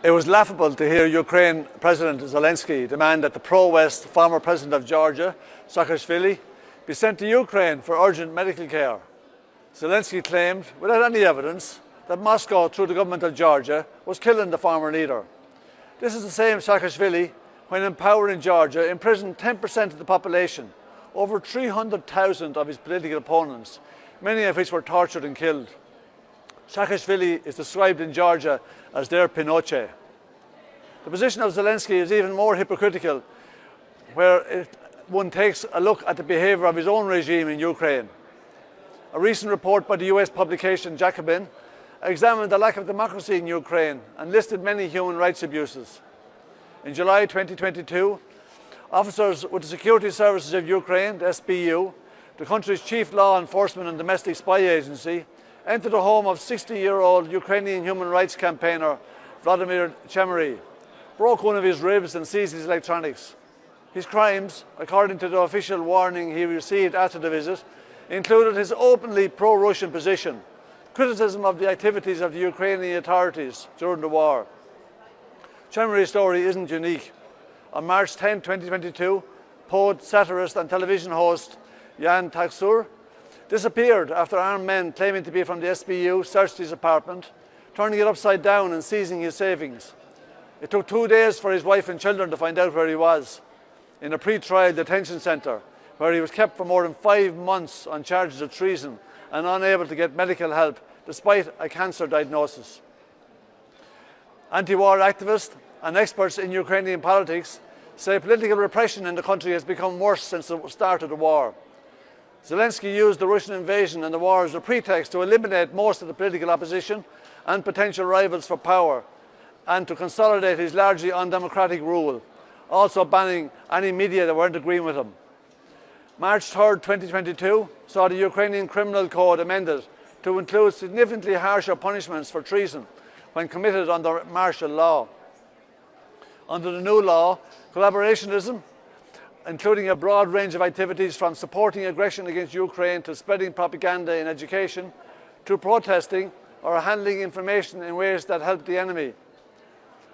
It was laughable to hear Ukraine President Zelensky demand that the pro-West former president of Georgia, Saakashvili, be sent to Ukraine for urgent medical care. Zelensky claimed, without any evidence, that Moscow, through the government of Georgia, was killing the former leader. This is the same Saakashvili, when in power in Georgia, imprisoned 10% of the population, over 300,000 of his political opponents, many of which were tortured and killed. Saakashvili is described in Georgia as their Pinochet. The position of Zelensky is even more hypocritical where one takes a look at the behaviour of his own regime in Ukraine. A recent report by the US publication Jacobin examined the lack of democracy in Ukraine and listed many human rights abuses. In July 2022, officers with the Security Services of Ukraine, the SBU, the country's chief law enforcement and domestic spy agency, entered the home of 60-year-old Ukrainian human rights campaigner Vladimir Chemery, broke one of his ribs and seized his electronics. His crimes, according to the official warning he received after the visit, included his openly pro-Russian position, criticism of the activities of the Ukrainian authorities during the war. Chemery's story isn't unique. On March 10, 2022, poet, satirist and television host Yan Taksur disappeared after armed men claiming to be from the SBU searched his apartment, turning it upside down and seizing his savings. It took 2 days for his wife and children to find out where he was, in a pre-trial detention centre, where he was kept for more than 5 months on charges of treason and unable to get medical help despite a cancer diagnosis. Anti-war activists and experts in Ukrainian politics say political repression in the country has become worse since the start of the war. Zelensky used the Russian invasion and the war as a pretext to eliminate most of the political opposition and potential rivals for power, and to consolidate his largely undemocratic rule, also banning any media that weren't agreeing with him. March 3, 2022 saw the Ukrainian Criminal Code amended to include significantly harsher punishments for treason when committed under martial law. Under the new law, collaborationism, including a broad range of activities from supporting aggression against Ukraine to spreading propaganda in education, to protesting or handling information in ways that help the enemy.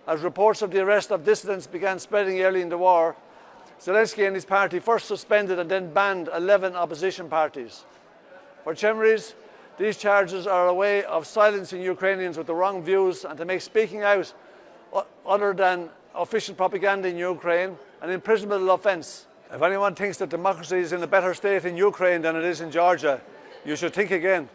As reports of the arrest of dissidents began spreading early in the war, Zelensky and his party first suspended and then banned 11 opposition parties. For Chemery's, these charges are a way of silencing Ukrainians with the wrong views and to make speaking out other than official propaganda in Ukraine an imprisonable offence. If anyone thinks that democracy is in a better state in Ukraine than it is in Georgia, you should think again.